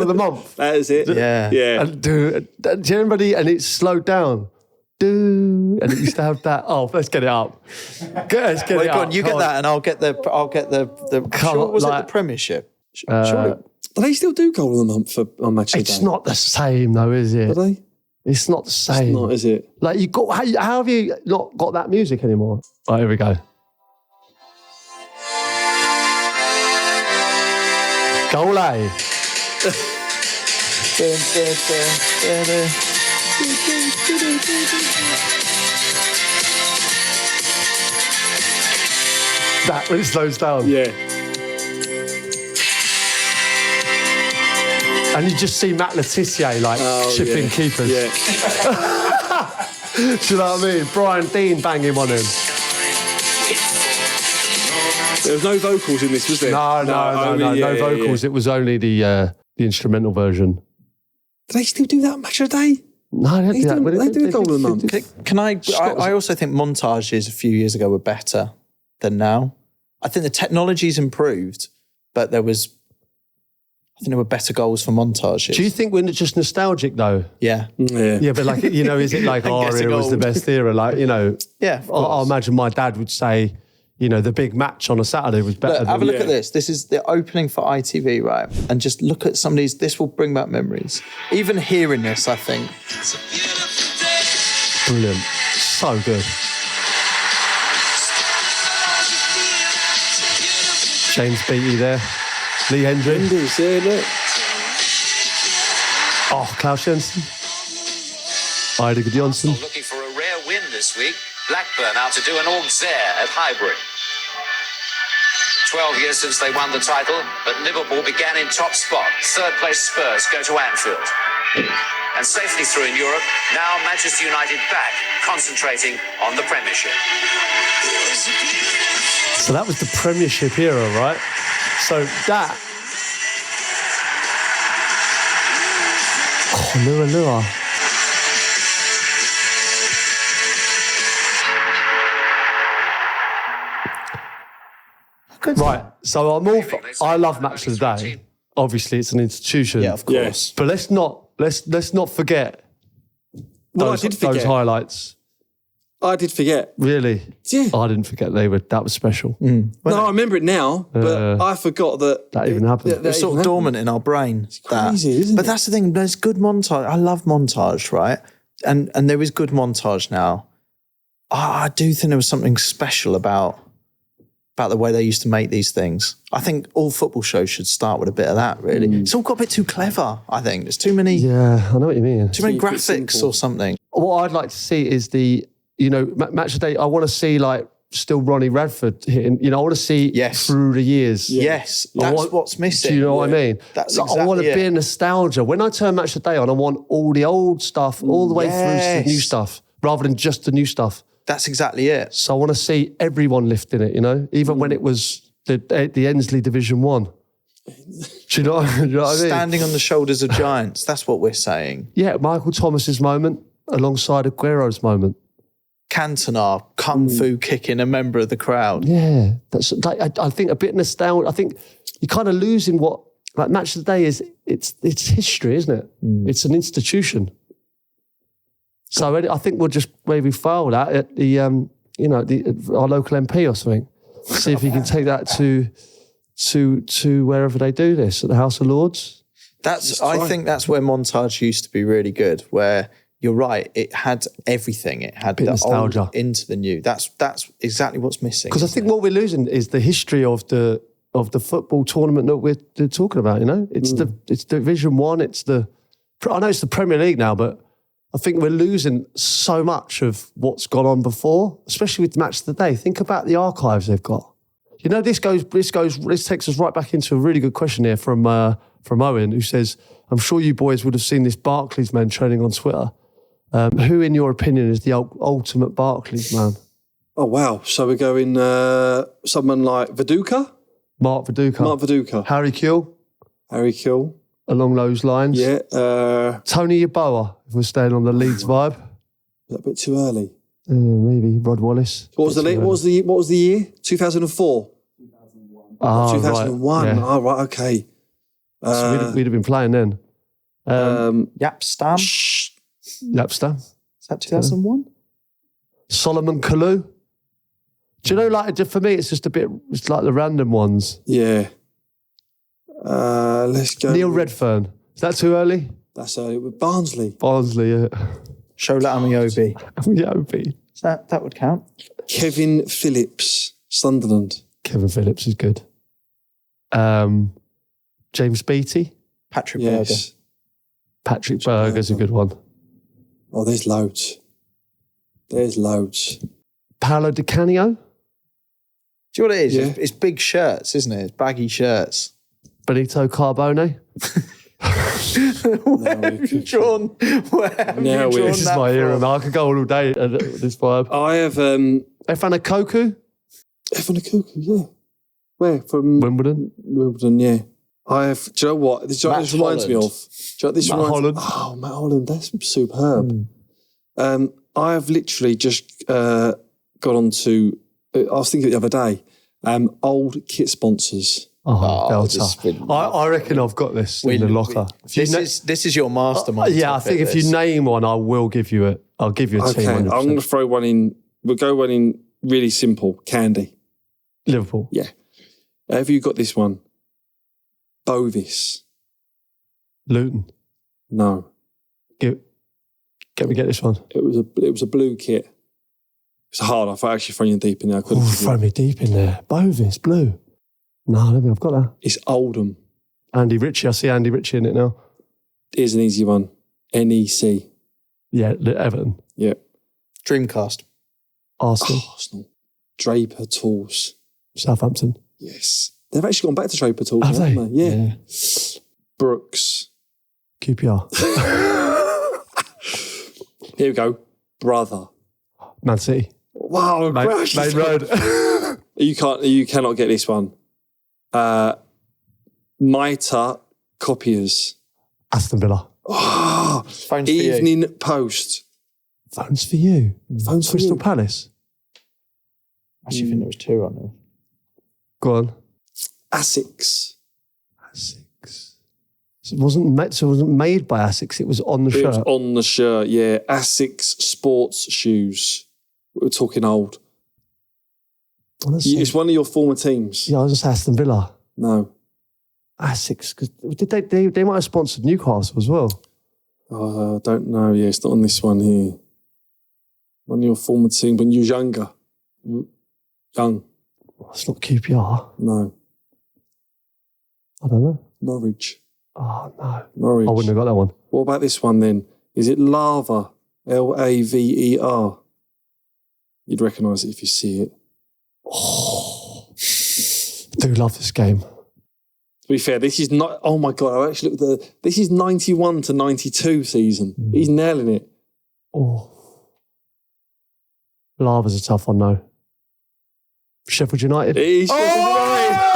of the month. That is it. Yeah. And do you remember and it slowed down? And it used to have that. Oh, let's get it up. Let's get Wait, it go up. on, you get that and I'll get the sure, was it the Premiership? Surely. Do they still do Goal of the Month on Match of the Day? It's not the same though, is it? Do they? It's not the same. It's not, is it? Like how have you not got that music anymore? Right, here we go. Goal A. That when it slows down. Yeah. And you just see Matt Letizia chipping keepers. Yeah. Do you know what I mean? Brian Dean banging on him. There was no vocals in this, was there? No vocals. Yeah. It was only the instrumental version. Do they still do that on Match of the Day? No, they don't do that. They do Goal of the Month. Can I also think montages a few years ago were better than now. I think the technology's improved, but there were better goals for montages. Do you think we're just nostalgic though? Yeah. Yeah, but like, is it like our era was the best era? Like, Yeah. I imagine my dad would say, the big match on a Saturday was better. Have a look at this. This is the opening for ITV, right? And just look at some of these. This will bring back memories. Even hearing this, I think. Brilliant. So good. James Beattie there. Lee Hendry. Oh, Klaus Jensen. Heidegger Johnson. Looking for a rare win this week. Blackburn out to do an Auxerre at Highbury. 12 years since they won the title, but Liverpool began in top spot. Third place Spurs go to Anfield. And safely through in Europe, now Manchester United back, concentrating on the Premiership. So that was the Premiership era, right? So that... Oh, Lua. Right, so I love Match of the Day. Obviously, it's an institution. Yeah, of course. But let's not forget those highlights. I did forget. Really? Yeah. I didn't forget that was special. No, I remember it now, but I forgot that even happened. It's sort of dormant in our brain. It's crazy, isn't it? But that's the thing. There's good montage. I love montage, right? And there is good montage now. I do think there was something special about the way they used to make these things. I think all football shows should start with a bit of that, really. It's all got a bit too clever, I think. There's too many... Yeah, I know what you mean. Too many graphics or something. What I'd like to see is the, Match of the Day, I want to see like still Ronnie Radford hitting. You know, I want to see through the years. Yes, that's what's missing. Do you know what I mean? That's I want a bit of nostalgia. When I turn Match of the Day on, I want all the old stuff all the way through to the new stuff, rather than just the new stuff. That's exactly it. So I want to see everyone lifting it, you know, even when it was the Ensley Division 1. Do you know what I mean? Standing on the shoulders of giants. That's what we're saying. Yeah, Michael Thomas's moment alongside Aguero's moment. Cantona kung fu kicking a member of the crowd. Yeah, that's like, I think a bit nostalgic. I think you're kind of losing what like Match of the Day is. It's history, isn't it? It's an institution. So I think we'll just maybe file that at the our local MP or something. See if he can take that to wherever they do this, at the House of Lords. I think that's where montage used to be really good, where you're right, it had everything. It had the nostalgia old into the new. That's exactly what's missing. Because I think what we're losing is the history of the football tournament that we're talking about, you know? It's it's Division 1, I know it's the Premier League now, but I think we're losing so much of what's gone on before, especially with Match of the Day. Think about the archives they've got. You know, this takes us right back into a really good question here from Owen, who says, I'm sure you boys would have seen this Barclays man training on Twitter. Who, in your opinion, is the ultimate Barclays man? Oh, wow. So we're going someone like Viduka? Mark Viduka. Harry Kewell. Along those lines. Yeah. Tony Yeboah, if we're staying on the Leeds vibe. Is that a bit too early? Maybe. Rod Wallace. What was the year? 2004? 2001. Right. Yeah. Oh, right, okay. So we'd have been playing then. Yapstam. Yapstam. Is that 2001? Solomon Kalou. Do you know, like, for me, it's just it's like the random ones. Yeah. Let's go. Neil Redfern. Is that too early? That's early. With Barnsley, yeah. Shola Amiobi. Amiobi. That would count. Kevin Phillips, Sunderland. Kevin Phillips is good. James Beattie. Patrick Berger. Patrick Berger's a good one. Oh, there's loads. Paolo Di Canio. Do you know what it is? Yeah. It's big shirts, isn't it? It's baggy shirts. Benito Carbone. Where have you drawn This is my era, man. I could go all day at this vibe. I have Efan Akoku. Yeah. Where? From Wimbledon, yeah. I have. Do you know what? This reminds me of. Matt Holland. Oh, Matt Holland. That's superb. I have literally just got onto. I was thinking the other day. Old kit sponsors. Delta. I reckon I've got this in the locker. This is your mastermind. Yeah, I think if you name one, I will give you it. I'll give you a team. 100%. I'm going to throw one in. We'll go one in really simple. Candy. Liverpool. Yeah. Have you got this one? Bovis. Luton. No. Get this one. It was a blue kit. It's hard. I thought actually throwing you deep in there. Throw me deep in there. Bovis, blue. No, I've got that. It's Oldham. Andy Ritchie. I see Andy Ritchie in it now. Here's an easy one. NEC. Yeah, Everton. Yeah. Dreamcast. Arsenal. Draper Tools. Southampton. Yes. They've actually gone back to Draper Tools, Have haven't they? they? Yeah. Yeah. Brooks. QPR. Here we go. Brother. Man City. Wow. Main Road. You cannot get this one. Mitre Copiers. Aston Villa. Oh, Phones for Evening Post. Phones for you. Phones for Crystal you. Palace. I actually think there was two on there. Go on. Asics. So it wasn't made by Asics. It was on the It shirt. was on the shirt, yeah. Asics sports shoes. We're talking old. It's one of your former teams. Yeah, I was just Aston Villa. No. Asics. Because they might have sponsored Newcastle as well. I don't know. Yeah, it's not on this one here. One of your former teams when you were younger. Young. It's not QPR. No. I don't know. Norwich. Oh, no. Norwich. I wouldn't have got that one. What about this one then? Is it Lava? Laver? You'd recognise it if you see it. do love this game. To be fair, this is not. Oh my god! I actually looked at this is 91 to 92 season. He's nailing it. Oh, Lava's a tough one though. Sheffield United. He's yes!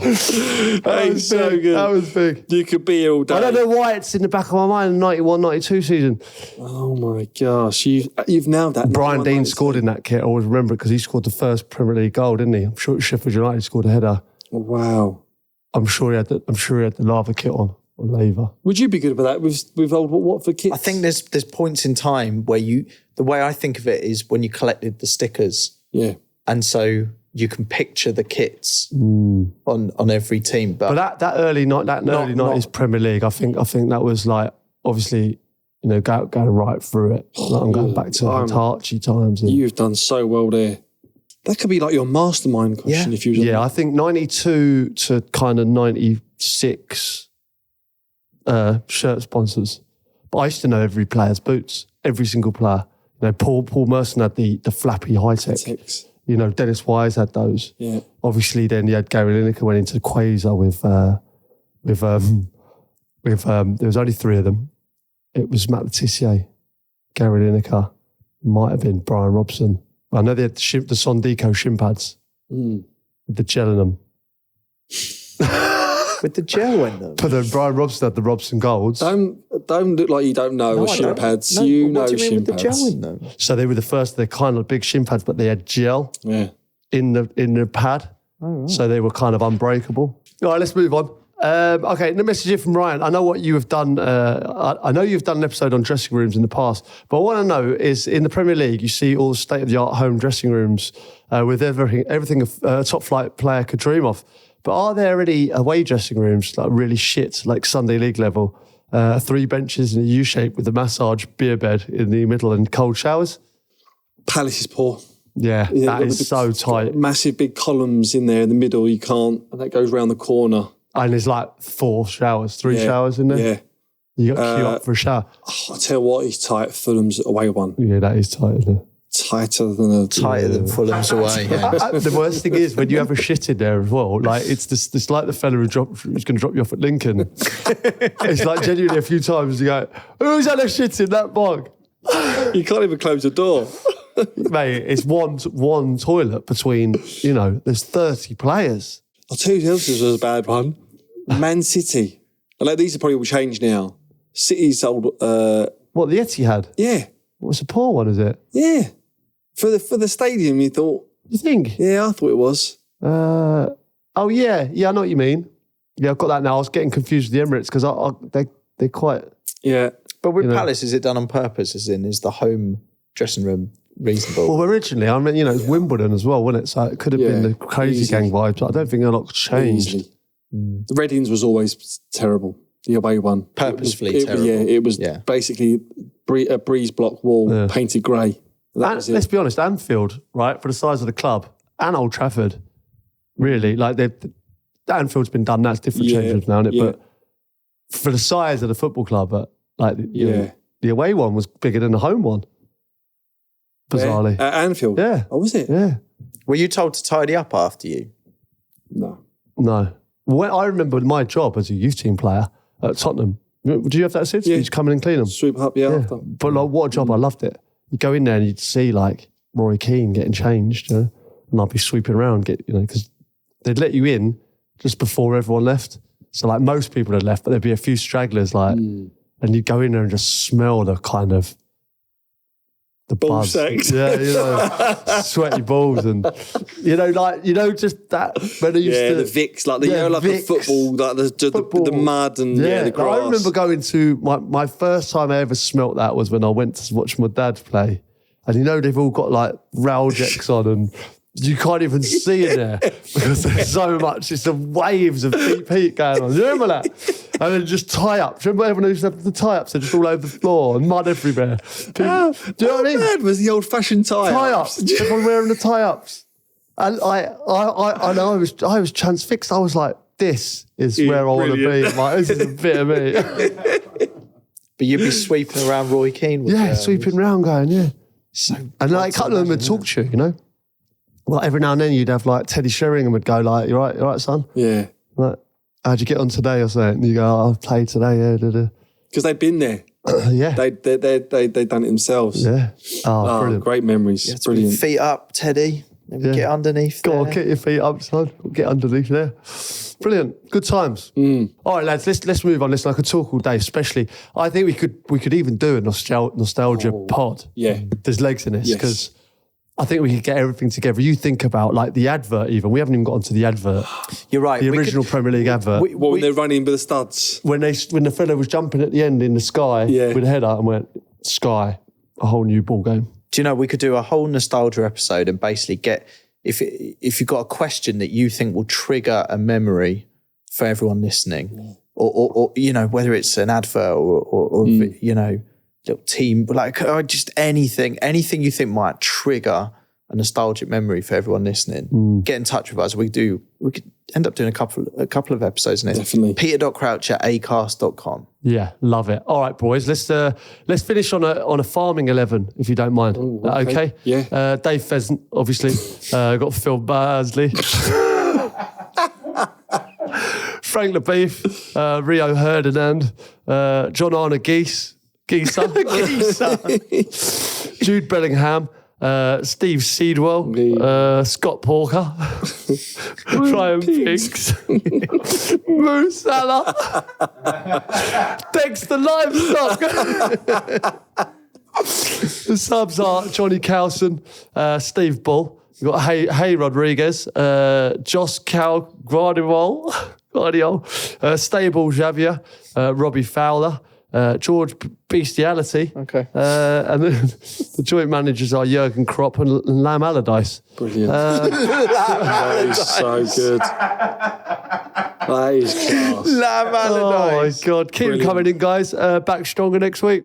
That was so good. That was big. You could be here all day. I don't know why it's in the back of my mind. 91, 92 season. Oh my gosh, you've nailed that. Brian 91, Dean 92. scored in that kit. I always remember it because he scored the first Premier League goal, didn't he? I'm sure Sheffield United scored a header. Wow. I'm sure he had the Lava kit on, or Lava. Would you be good for that with old Watford kits? I think there's points in time where the way I think of it is when you collected the stickers. Yeah. And so you can picture the kits on every team. But that early 90s Premier League, I think that was like, obviously, you know, going right through it. Like I'm going back to Archie times. And, You've done so well there. That could be like your mastermind question if you. I think 92 to kind of 96 shirt sponsors. But I used to know every player's boots, every single player. You know, Paul Merson had the flappy high tech. You know, Dennis Wise had those. Yeah. Obviously, then you had Gary Lineker went into Quasar with there was only three of them. It was Matt Letitia, Gary Lineker, might have been Brian Robson. I know they had the Sondico shin pads with the gel in them. with the gel in them. But then Brian Robson had the Robson Golds. Don't look like you don't know what shin pads. No, you what know do you mean shin with the pads. gel in them? So they were the first. They're kind of big shin pads, but they had gel in the pad. Oh, right. So they were kind of unbreakable. All right, let's move on. Okay, the message here from Ryan. I know what you have done. I know you've done an episode on dressing rooms in the past, but what I want to know is in the Premier League, you see all the state-of-the-art home dressing rooms with everything a top-flight player could dream of. But are there any away dressing rooms, like really shit, like Sunday League level, 3 benches in a U-shape with a massage beer bed in the middle and cold showers? Palace is poor. Yeah, that is so tight. Massive big columns in there in the middle. You can't, and that goes round the corner. And there's like 3 showers in there. Yeah. You got to queue up for a shower. Oh, I tell you what, he's tight. Fulham's away one. Yeah, that is tight, isn't it? Tighter than Fulham's away. Yeah. The worst thing is when you have a shit in there as well. Like it's like the fella who's going to drop you off at Lincoln. It's like genuinely a few times you go, who's had a shit in that bog? You can't even close the door. Mate, it's one toilet between, there's 30 players. I'll tell you who else was a bad one. Man City. I know these are probably all changed now. City's old... What, the Etihad? Yeah. What's a poor one, is it? Yeah. For the stadium, you thought... You think? Yeah, I thought it was. Oh, yeah. Yeah, I know what you mean. Yeah, I've got that now. I was getting confused with the Emirates because they're quite... Yeah. But with Palace, is it done on purpose? Is the home dressing room reasonable? Well, originally, it's Wimbledon as well, wasn't it? So it could have been the crazy gang vibes. But I don't think a lot changed. The Readings was always terrible. The away one. Purposefully terrible. Yeah, it was basically a breeze block wall painted grey. Let's be honest, Anfield, right, for the size of the club, and Old Trafford, really, like Anfield's been done. That's different changes now, isn't it? Yeah. But for the size of the football club, the away one was bigger than the home one. Bizarrely. At Anfield? Yeah. Oh, was it? Yeah. Were you told to tidy up after you? No. When I remember my job as a youth team player at Tottenham. Did you have that, Sid? Yeah. Did you come in and clean them? Sweep up, after. But what a job, I loved it. You go in there and you'd see like Roy Keane getting changed, and I'd be sweeping around, because they'd let you in just before everyone left. So like most people had left, but there'd be a few stragglers, and you'd go in there and just smell the kind of the ball buzz. sex. Yeah, sweaty balls and just that when I used to the Vicks, like the the football, like the mud and the grass. I remember going to my first time I ever smelt that was when I went to watch my dad play, and they've all got like Raljecks on and you can't even see in there because there's so much. It's the waves of deep heat going on. Do you remember that? And then just tie-ups. Do you remember everyone used to have the tie-ups? They're just all over the floor and mud everywhere. Do you know what I mean? Bad was the old-fashioned tie-ups. Everyone wearing the tie-ups. And I was transfixed. I was like, this is where I want to be. Like, this is a bit of me. But you'd be sweeping around Roy Keane with sweeping around going, So, and like a couple of them would talk to you, Well, every now and then you'd have like Teddy Sheringham would go like, you right, son? Yeah. Like, how'd you get on today or something? And you go, oh, I played today, yeah. Because they've been there. Yeah. They done it themselves. Yeah. Oh, brilliant. Great memories. Brilliant. Feet up, Teddy. Maybe get underneath. Go on, get your feet up, son. Get underneath there. Brilliant. Good times. All right, lads, let's move on. Listen, I could talk all day, especially. I think we could even do a nostalgia pod. Yeah. There's legs in this because I think we could get everything together. You think about like the advert even. We haven't even got onto the advert. You're right. The original Premier League advert. When they're running with the studs. When the fella was jumping at the end in the sky with a header and went, Sky, a whole new ball game. Do you know, we could do a whole nostalgia episode and basically get, if you've got a question that you think will trigger a memory for everyone listening, or you know, whether it's an advert or you know, little team, like just anything you think might trigger a nostalgic memory for everyone listening, get in touch with us. We could end up doing a couple of episodes in it. Definitely. Peter.crouch@acast.com. Yeah, love it. All right, boys, let's finish on a farming 11, if you don't mind. Ooh, okay? Yeah. Dave Pheasant, obviously, got Phil Barsley. Frank LeBeef, Rio Ferdinand, John Arne Geeser, Jude Bellingham, Steve Seedwell, Scott Porker, Ryan Pigs, Mo Salah, Dexter Livestock. The subs are Johnny Cowson, Steve Bull. We've got Hey Rodriguez, Joss Guardiola, Stable Xavier, Robbie Fowler, George Bestiality. Okay. And then the joint managers are Jurgen Kropp and Lam Allardyce. Brilliant. That is so good. That is class. Lam Allardyce. Oh my God. Keep them coming in, guys. Back stronger next week.